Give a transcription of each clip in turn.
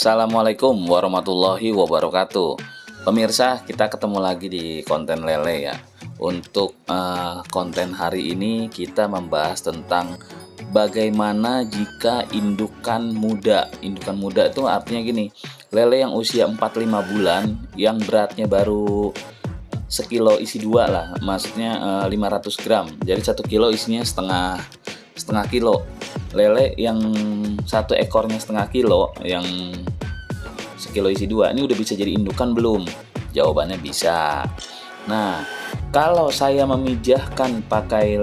Assalamualaikum warahmatullahi wabarakatuh. Pemirsa, kita ketemu lagi di konten lele ya. Untuk konten hari ini kita membahas tentang bagaimana jika indukan muda. Indukan muda itu artinya gini, lele yang usia 45 bulan yang beratnya baru sekilo isi dua lah, maksudnya 500 gram. Jadi 1 kilo isinya setengah kilo. Lele yang satu ekornya setengah kilo, yang sekilo isi dua, ini udah bisa jadi indukan belum? Jawabannya bisa. Nah, kalau saya memijahkan pakai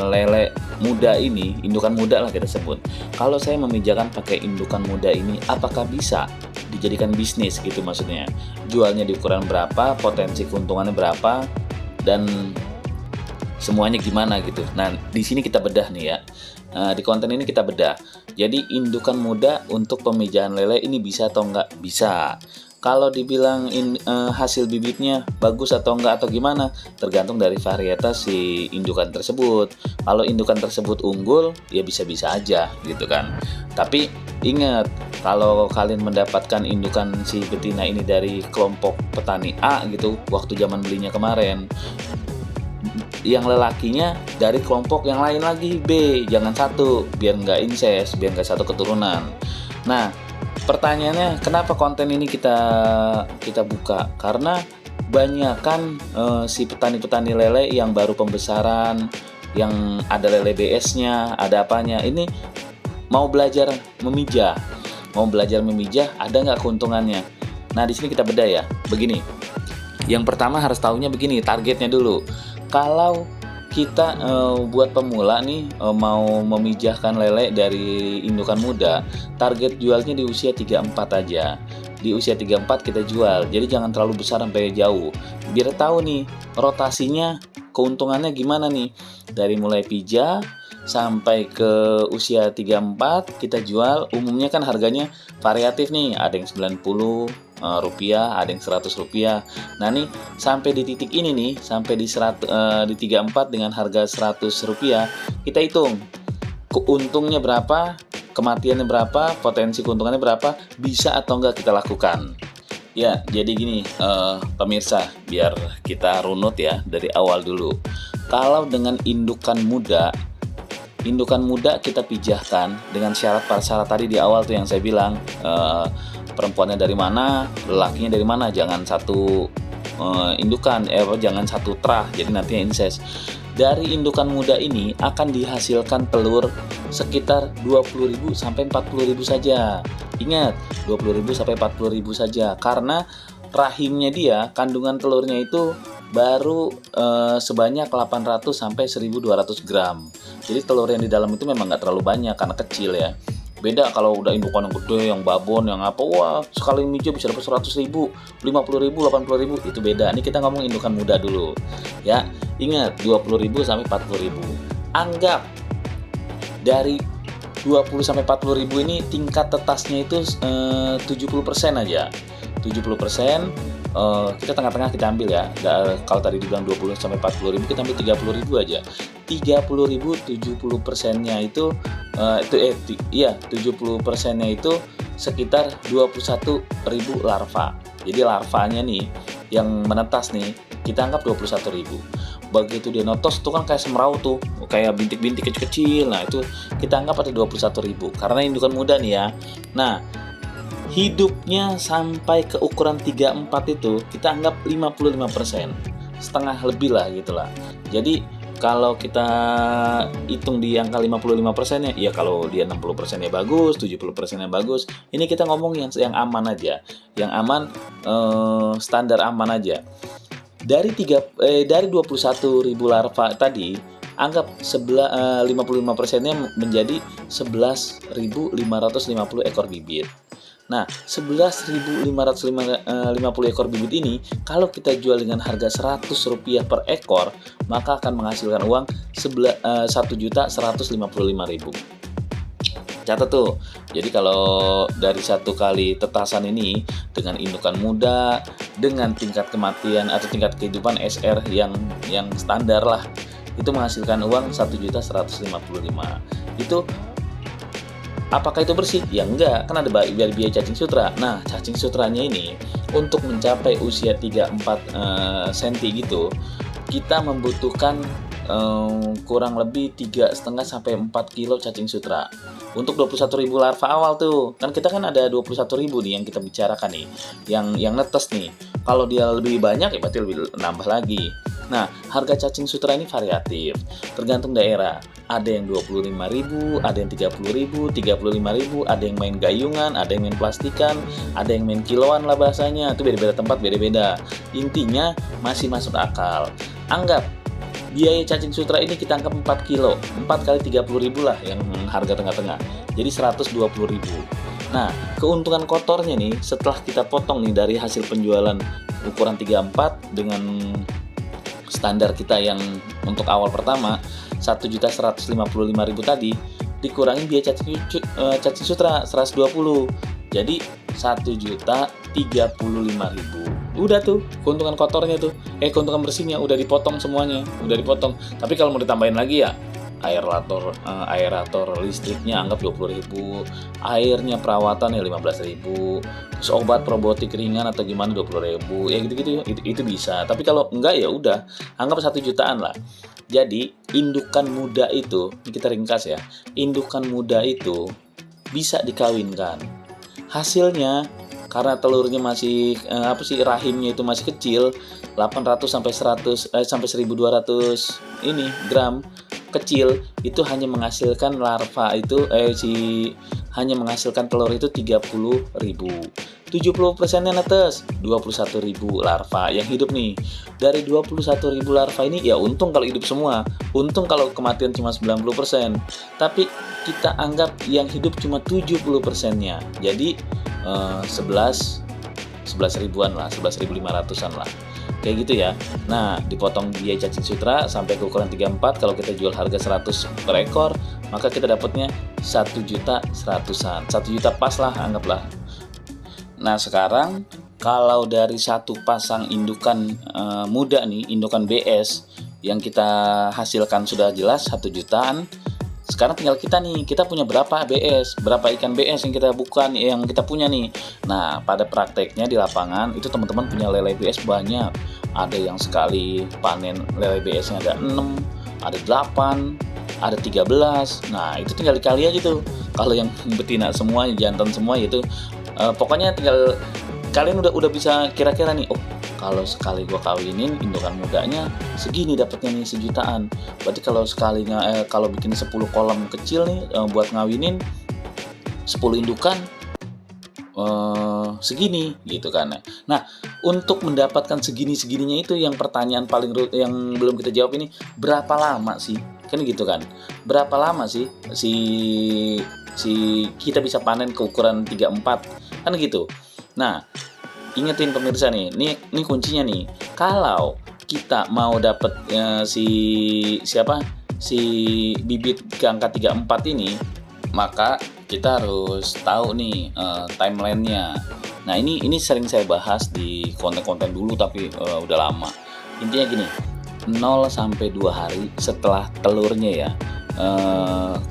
lele muda ini, indukan muda lah kita sebut. Kalau saya memijahkan pakai indukan muda ini, apakah bisa dijadikan bisnis gitu maksudnya? Jualnya di ukuran berapa, potensi keuntungannya berapa, dan semuanya gimana gitu. Nah, di sini kita bedah nih ya. Di konten ini kita bedah. Jadi indukan muda untuk pemijahan lele ini bisa atau enggak? Bisa. Kalau dibilang hasil bibitnya bagus atau enggak atau gimana, tergantung dari varietas si indukan tersebut. Kalau indukan tersebut unggul, ya bisa-bisa aja gitu kan. Tapi ingat, kalau kalian mendapatkan indukan si betina ini dari kelompok petani A gitu, waktu zaman belinya kemarin, yang lelakinya dari kelompok yang lain lagi B, jangan satu, biar nggak incest, biar nggak satu keturunan. Nah, pertanyaannya kenapa konten ini kita buka? Karena banyak kan si petani-petani lele yang baru pembesaran, yang ada lele BS-nya, ada apanya, ini mau belajar memijah, ada nggak keuntungannya? Nah, di sini kita bedah ya. Begini, yang pertama harus tahunya begini, targetnya dulu. Kalau kita buat pemula nih, mau memijahkan lele dari indukan muda, target jualnya di usia 34 aja. Di usia 34 kita jual. Jadi jangan terlalu besar sampai jauh. Biar tahu nih rotasinya, keuntungannya gimana nih. Dari mulai pijah sampai ke usia 34 kita jual. Umumnya kan harganya variatif nih, ada yang 90 rupiah, ada yang 100 rupiah. Nah nih, sampai di titik ini nih, sampai di 34 dengan harga 100 rupiah, kita hitung keuntungnya berapa, kematiannya berapa, potensi keuntungannya berapa, bisa atau enggak kita lakukan. Ya, jadi gini pemirsa, biar kita runut ya dari awal dulu. Kalau dengan indukan muda kita pijahkan dengan syarat tadi di awal tuh yang saya bilang, perempuannya dari mana, lelakinya dari mana, jangan satu indukan, jangan satu terah, jadi nantinya incest. Dari indukan muda ini akan dihasilkan telur sekitar 20.000 sampai 40.000 saja. Ingat, 20.000 sampai 40.000 saja, karena rahimnya dia, kandungan telurnya itu baru sebanyak 800 sampai 1.200 gram. Jadi telur yang di dalam itu memang nggak terlalu banyak karena kecil ya. Beda kalau udah indukan yang gede, yang babon, yang apa, wah sekali mijah bisa dapat 100.000, 50.000, 80.000, itu beda. Ini kita ngomong indukan muda dulu ya. Ingat, 20.000 sampai 40.000. Anggap dari 20 sampai 40.000 ini tingkat tetasnya itu 70% aja. 70%, kita tengah-tengah kita ambil ya. Kalau tadi dibilang 20 sampai 40.000, kita ambil 30.000 aja. 30.000, 70%-nya itu 70%-nya itu sekitar 21.000 larva. Jadi larvanya nih yang menetas nih, kita anggap 21.000. Begitu dia netas itu kan kayak semeraut tuh, kayak bintik-bintik kecil-kecil. Nah, itu kita anggap ada 21.000 karena indukan muda nih ya. Nah, hidupnya sampai ke ukuran 34 itu kita anggap 55%, setengah lebih lah gitulah. Jadi kalau kita hitung di angka 55%-nya, ya kalau dia 60%-nya bagus, 70%-nya bagus. Ini kita ngomong yang aman aja. Yang aman, standar aman aja. Dari 21.000 larva tadi, anggap 55%-nya menjadi 11.550 ekor bibit. Nah, 11.550 ekor bibit ini kalau kita jual dengan harga 100 rupiah per ekor, maka akan menghasilkan uang 1.155.000. Catat tuh. Jadi kalau dari satu kali tetasan ini dengan indukan muda, dengan tingkat kematian atau tingkat kehidupan SR yang standar lah, itu menghasilkan uang 1.155.000. Itu Apakah itu bersih? Ya enggak, kan ada biaya cacing sutra. Nah, cacing sutranya ini untuk mencapai usia 3-4 cm gitu, kita membutuhkan kurang lebih 3,5 sampai 4 kilo cacing sutra. Untuk 21.000 larva awal tuh, kan kita kan ada 21.000 nih yang kita bicarakan nih, yang netes nih. Kalau dia lebih banyak ya berarti lebih nambah lagi. Nah, harga cacing sutra ini variatif, tergantung daerah. Ada yang 25.000, ada yang 30.000, 35.000, ada yang main gayungan, ada yang main plastikan, ada yang main kiloan lah bahasanya. Itu beda-beda tempat, beda-beda. Intinya masih masuk akal. Anggap biaya cacing sutra ini kita anggap 4 kilo, 4 kali 30.000 lah yang harga tengah-tengah. Jadi 120.000. Nah, keuntungan kotornya nih setelah kita potong nih dari hasil penjualan ukuran 34 dengan standar kita yang untuk awal pertama 1.155.000 tadi, dikurangin biaya cacing sutra 120, jadi 1.035.000. Udah tuh keuntungan kotornya tuh, keuntungan bersihnya udah dipotong semuanya, udah dipotong. Tapi kalau mau ditambahin lagi ya aerator listriknya anggap 20.000, airnya perawatan ya 15.000, terus obat probiotik ringan atau gimana 20.000, ya gitu-gitu itu bisa. Tapi kalau enggak ya udah anggap 1 jutaan lah. Jadi indukan muda itu, ini kita ringkas ya, indukan muda itu bisa dikawinkan. Hasilnya karena telurnya masih rahimnya itu masih kecil, 800 sampai 100 sampai 1.200 ini gram kecil, itu hanya menghasilkan larva itu hanya menghasilkan telur itu 30.000. 70%-nya netes, 21.000 larva yang hidup nih. Dari 21.000 larva ini ya untung kalau hidup semua, untung kalau kematian cuma 90%. Tapi kita anggap yang hidup cuma 70%-nya. Jadi 11 ribuan lah, 11.500-an lah. Kayak gitu ya. Nah, dipotong biaya cacing sutra sampai ke ukuran 34, kalau kita jual harga 100 per ekor, maka kita dapatnya 1.100.000-an. 1 juta pas lah anggaplah. Nah, sekarang kalau dari satu pasang indukan muda nih, indukan BS yang kita hasilkan sudah jelas 1 jutaan. Sekarang tinggal kita nih, kita punya berapa BS, berapa ikan BS yang kita punya nih. Nah, pada prakteknya di lapangan itu teman-teman punya lele BS banyak. Ada yang sekali panen lele BS-nya ada 6, ada 8, ada 13. Nah, itu tinggal dikali aja tuh. Kalau yang betina semua, jantan semua itu pokoknya tinggal kalian udah bisa kira-kira nih, oh kalau sekali gua kawinin indukan mudanya segini dapatnya nih 1 jutaan. Berarti kalau kalau bikin 10 kolam kecil nih buat ngawinin 10 indukan segini gitu kan. Nah, untuk mendapatkan segininya itu yang pertanyaan yang belum kita jawab ini, berapa lama sih? Kan gitu kan. Berapa lama sih si kita bisa panen ke ukuran 34? Kan gitu. Nah, ingetin pemirsa nih, ini kuncinya nih. Kalau kita mau dapet si bibit ke angka 34 ini, maka kita harus tahu nih timelinenya. Nah, ini sering saya bahas di konten-konten dulu tapi udah lama. Intinya gini, 0 sampai 2 hari setelah telurnya ya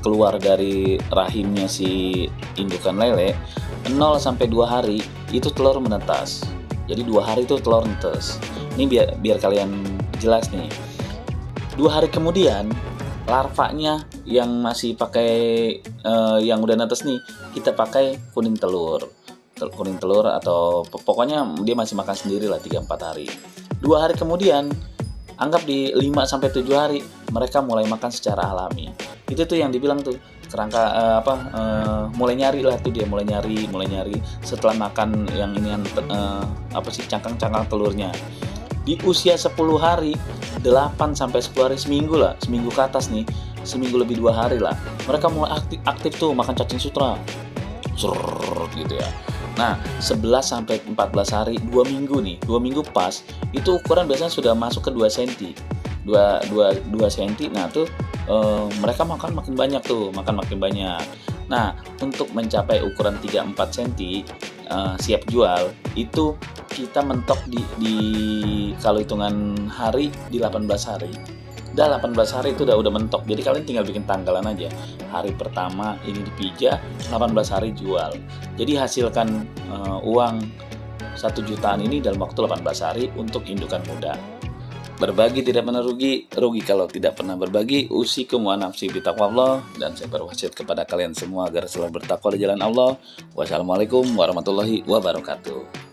keluar dari rahimnya si indukan lele, 0 sampai 2 hari itu telur menetas. Jadi 2 hari itu telur netes. Ini biar kalian jelas nih. 2 hari kemudian larvanya yang masih pakai yang udah netes nih, kita pakai kuning telur atau pokoknya dia masih makan sendiri lah 3-4 hari. 2 hari kemudian, anggap di 5 sampai 7 hari mereka mulai makan secara alami. Itu tuh yang dibilang tuh kerangka mulai nyari lah tuh, dia mulai nyari setelah makan yang ini cangkang-cangkang telurnya. Di usia 10 hari, 8 sampai 10 hari, seminggu ke atas nih, seminggu lebih 2 hari lah, mereka mulai aktif tuh makan cacing sutra gitu ya. Nah, 11 sampai 14 hari, 2 minggu pas, itu ukuran biasanya sudah masuk ke 2 cm. 2 cm. Nah, tuh mereka makan makin banyak. Nah, untuk mencapai ukuran 3-4 cm siap jual, itu kita mentok di kalau hitungan hari di 18 hari. Udah 18 hari itu udah mentok. Jadi kalian tinggal bikin tanggalan aja. Hari pertama ini dipijak, 18 hari jual. Jadi hasilkan uang 1 jutaan ini dalam waktu 18 hari untuk indukan muda. Berbagi tidak pernah rugi, rugi kalau tidak pernah berbagi. Usikum wa nafsi bitaqwallah, dan saya berwasiat kepada kalian semua agar selalu bertakwa di jalan Allah. Wassalamualaikum warahmatullahi wabarakatuh.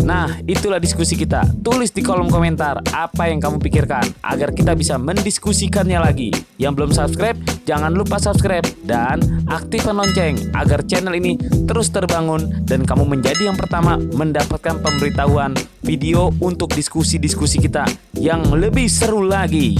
Nah, itulah diskusi kita. Tulis di kolom komentar apa yang kamu pikirkan agar kita bisa mendiskusikannya lagi. Yang belum subscribe, jangan lupa subscribe dan aktifkan lonceng agar channel ini terus terbangun dan kamu menjadi yang pertama mendapatkan pemberitahuan video untuk diskusi-diskusi kita yang lebih seru lagi.